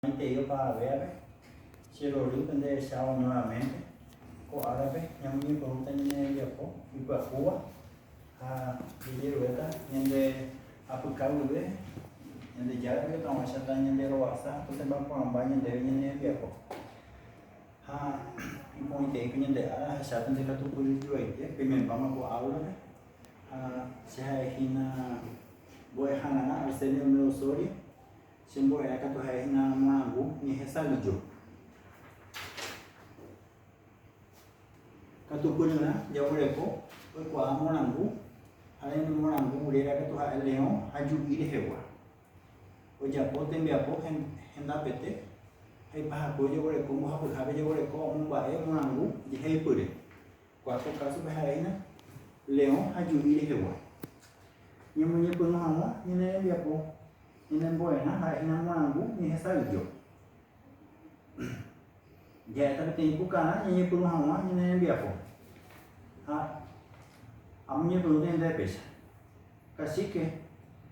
Te digo para ver, si lo rico de echado nuevamente, con árabe, ya me preguntan en el Japón, y para Cuba, a Villarueta, en de Apucaule, en de Yara, que estamos achando en de Roasa, pues se va por un baño de en el Japón. Y con el que en de Ara, achando de Catu Puriduete, primero vamos con árabe, se ha hina, voy a Hanana, al ser el meu sorry. Sembo ya katu hai na mangu ni hesa lujo. Katu punya jauh lepo, kwa monangu, hari ni monangu mulera katu hai leon haju ide hewa. Oja pote mbiapo henda pete, hai paha ko jauh lepo muha pul habe jauh lepo mumba monangu di hai pure. Kwa ko kasu hai na leon haju ide hewa. Nyamunya punya hawa ni ne mbiapo. Ina buena, hai ina mangu, ni hesa lujo. Ya tapi tempo kana, ni pun hawa, ni ne biapo. Amunye pun tem de pesa. Kasike,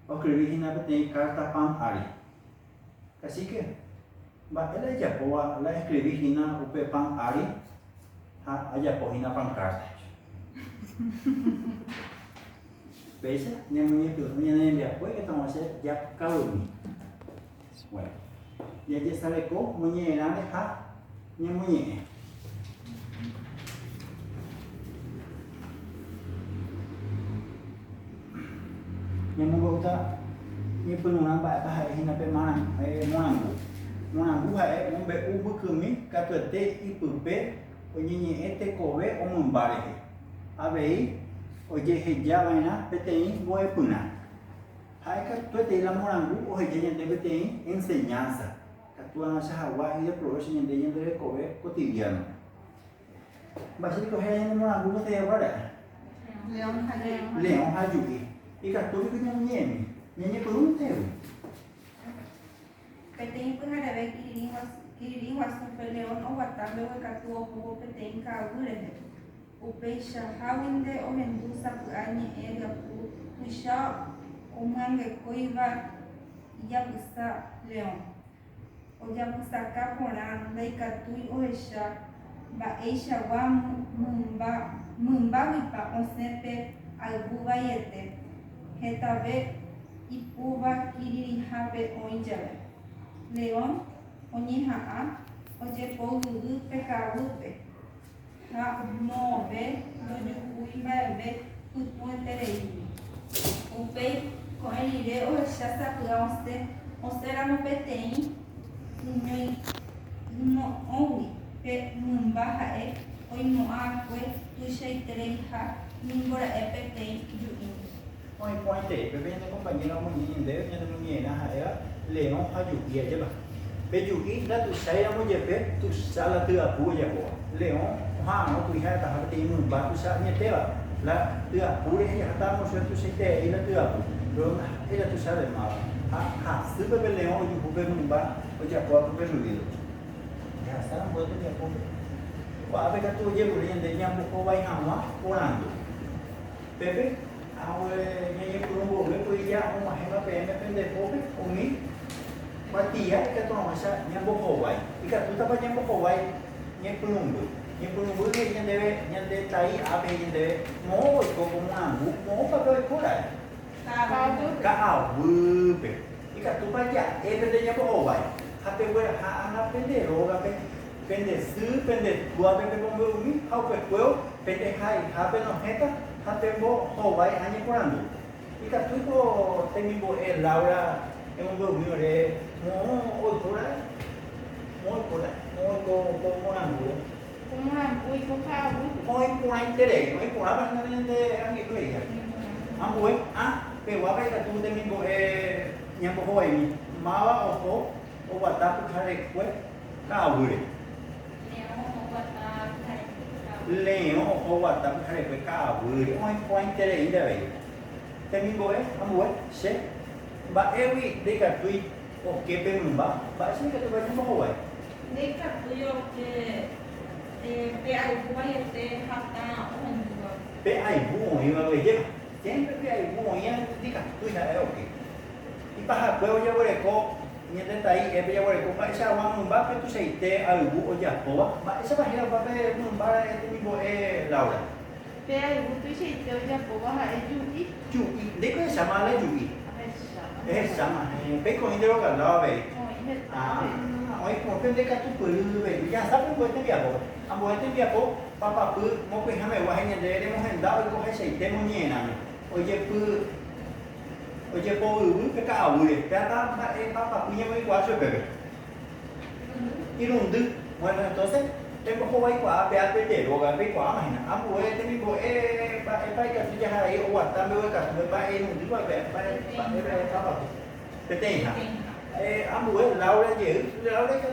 okrevi hina pete karta pam ari. Kasike, ba ela ja poa, la escrevi hina upe pam ari. Aja po hina pam karta. Pesa, ni amunye pun ni biapo, que estamos ya kauni. Bueno, ya ya sale ko munye nane ha nya munye. Nya mungo ta ni penuna ba ta hai hina pe mana monangu hai mombe ubu kumi kapete ipupe onye ete kowe omumbare. Abei oye heja vaina petei boe puna. Hai que tu te la morangu o gente debe ter enseñanza. Que tu nossa hawa e aproveita gente deve comer cotidiano. Mas se tu é morangu não tem agora. Leão hajuki. E que tu que não nheme. Nheme por um teu. Petém por hara ve kiririn wasu leão o watabe o katu o pogo petém ka gure. O peixe hawinde o hendusa pu ani ega pu puxa o mangue coiva yabusa leão. O yabusa caporã, leicatui o recha, baeixa wa mumba wipa o sempre albuva yete. Retave ipuva kiririhabe o injabe. Leão, o nihaa, o jepolu pecarupe. Ha nove, do jukui baebe, tutuenterei. O pei com ele o rechaça onde era no petém no onde pe mumbaha e oi no aque tu cheitreha nimbora e petém juin. Oi pointe, bebe ne compañero munye de ne munye na ha leon hajuki aja ba. Pejuki da tu saya mo jepe tu sala tu apu ya ko. Leon ha no tu ha ta ha te mumba tu sa ne te ba. La tu apu ya ta mo se tu se te ila tu apu. Rồi ila tu sa de ma. Se bebe leon o bu bebe mumba o ja ko bebe ruido. Ya sa mo tu ya ko. Wa be ka tu je bu rin de nyam ko vai ha ma orando. Bebe awe nye kurungo le ko ya o ma hema pe me pende ko be o mi. Batia que tu não acha nem boco vai. E que tu tá fazendo boco vai, nem pulumbu. Nem pulumbu que nem deve tai a bem nem deve. Mo como mangu, mo para ver cura. Ka be. E que tu vai já, e pende nem boco vai. Hape we ha na pende roga pende su pende tua pende como mi, how pe quel pende hai, hape no heta, hape bo ho vai anye curando. E que tu ko temi bo e Laura é um meu é mo cura mo morango E com carro. mo cura interesse mo cura bastante de aqui do aí ambo pero a ver que tu de mim é nhambo hoi mawa o batata kare kwe kaure leão o batata kare kwe kaure mo cura interesse ainda aí de mim é ambo se ba ewi deka tui o que perumba ba sini que tu vai no hoi Deka tuyo que pe algo vai ter rata onde. Pe ai bu e vai ver sempre pe ai bu e deka tui na é o que e para qual eu vou Ini tadi ya boleh kok mak isa wang mumba pe tu seite albu o japo mak isa bahira ba pe mumba itu ni bo laura Pe algo tu jeito eu já vou barrar juki. juki de ko sama la juki sama pe ko indero ka la be oi ko pe de ka tu pelu be ya sa pe ko te bia bo ambo te bia bo papa pu mo ko ha me wa he de mo hen da ko he seite mo ni na o je pu Oye, pobre, que cada uno, papa puña muy guacho, bebé. Y rundu, bueno, entonces, tengo que jugar con a perder, o a ver con imagina. A mover, te digo, para que tú ya ahí, o a también, o a también, para ir un día, para te tenga. A mover, Laura, que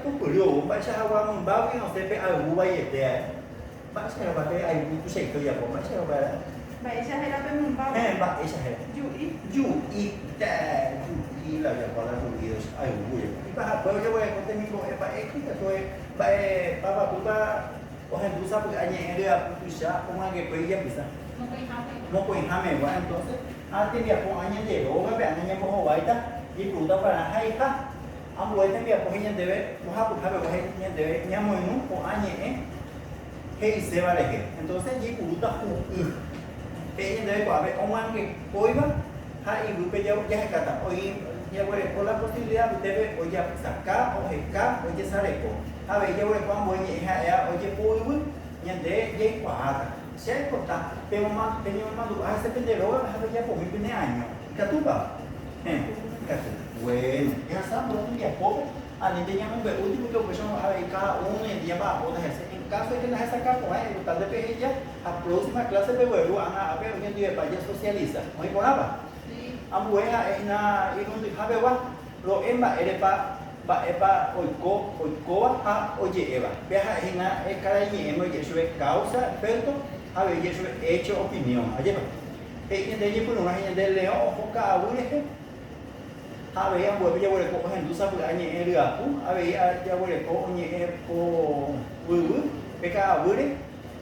tú puro, vas a jugar un bao que no se ve algo ahí, vas a jugar ahí, tú sé que ya, vas a jugar. Vậy sao hay là bên mình bao? Bạn ấy sẽ dụ ý là giờ gọi là dụ ý rồi ai dụ ý bạn học bao nhiêu vậy có tên mình gọi bạn ấy khi là tôi bạn chúng ta có hàng thứ sáu cái anh em đưa thứ sáu không ai cái bây giờ bisa một cái ham mê của anh tôi sẽ tìm việc của anh em để đổ các bạn anh em có hồ vậy ta dịch vụ tao phải là hay khác ông vừa tìm việc của anh em để một học của hai bạn của anh em để nhà mình nó của anh em hay sẽ vào đây entonces dịch vụ tao cũng Kayaknya dari kau ambil orang ke koi bah, hai ibu pejabat jahat kata, oi dia boleh pola posibilidad betul, oi dia saka, oi heka, oi dia sareko. Hai dia boleh kau ambil ni hai ya, oi dia koi pun, yang dia kuat. Saya kota, penyuman tu, sebenarnya orang hai dia pun mungkin anyo. Katu bah, katu. Bueno, ya sama tu dia koi. Dia yang ambil ulti bukan bersama hai ka, yang dia bah, orang hai. Caso que nas sacar com ele, tal de ella a próxima clase de vuelo a ver hoy en día para socializa. ¿Muy conaba? Sí. Amueha na irundi habewa lo emba erepa ba epa oikoa ha oye eva. Beha ina carañe emo ye sube causa efecto a ver ye sube hecho opinión. Ayeba. En de por una gente de león o foca abure. A ver ya vuelve ya vuelve con gente usa por añe el gapu. A ver ya vuelve con oñe po peka abure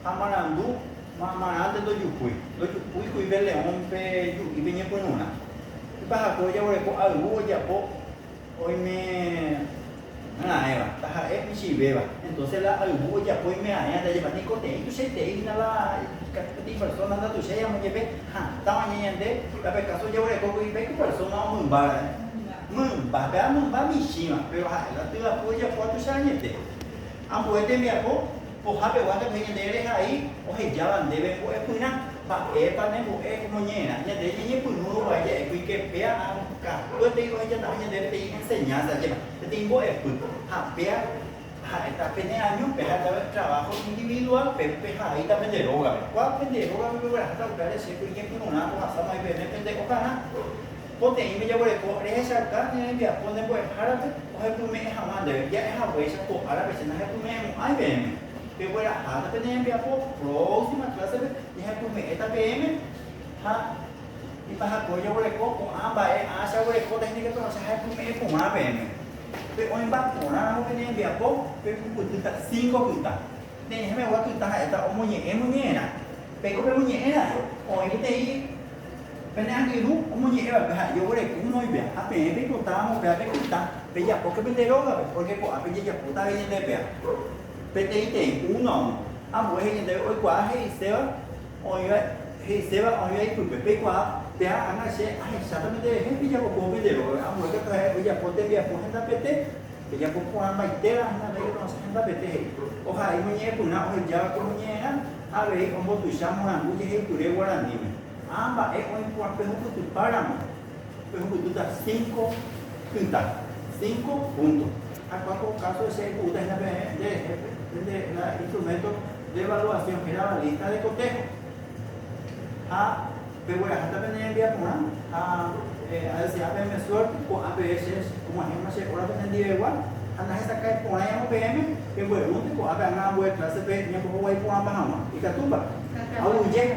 amanandu manante do yupui kui bele ompe yu ibenye ponuna ipaha ko ya wore ko algo ya po hoy me eva taha michi beba entonces la algo ya po me aya de llevar ni cote tú se te ina la ti persona da tu se ya mo lleve ta mañana de la pe caso ya wore ko kui be persona mun ba mi shima pero la tu la po ya po tu sa nyete ambo ete mi apo o habe wanda pengen dere hai o he jalan debe o puna pa ne mo como ñena ya de ñe punu wa ya ku ke pea ka o te o ya ta ñe dere te enseñanza ya te timbo ha pea ha ta pene año pe ha trabajo individual pe ha ita pende roga kwa pende roga me va ta ka se ku ñe punu na ko sa mai pe ne pende o kana Ponte ini meja boleh ko rehsa kan ni dia ponte boleh harap o he tu me ha ma de ya ha boleh sa ko harap se na he tu me ai be Pero bueno, hasta que tengan próxima clase de ejemplo esta PM y para apoyo por el coco ambas hacia por el coco técnica pero se ha por una PM pero hoy va por una no tienen bien poco pero punta 5 puntas déjeme voy a quitar esta muñeca pero como muñeca hoy que te ahí Pena que no, como llega, yo voy a uno y vea, a pedir que contamos, vea que contamos, pero ya, porque me deroga, porque a pedir ya puta bien de vea. PTI uno a mỗi hình đấy ôi quá hay xéo ôi vậy tụi bé quá bé anh ấy sẽ ai sao tao mới hết bây giờ có bố bây giờ rồi ông mỗi cái thời bây giờ có tên bây giờ có hết PT bây giờ có qua mày té là nó lấy nó sẽ hết PT ô hai mình nhé tụi nào hình giờ cũng nhé à vậy ông bố tụi sao mà cũng chỉ hết tụi đấy qua làm gì mà bà ấy ôi qua cái hôm tụi ba làm cái hôm tụi ta 5 puntos 5 puntos a cuatro casos se usa en el instrumento de evaluación que era la lista de cotejo. Pero bueno, hasta venir enviar a decir APM suerte o APS como ejemplo se ahora tenía igual. Anda esa cae por ahí en PM que bueno, un tipo APM clase P ni por ahí por APM y que tumba. Aún llega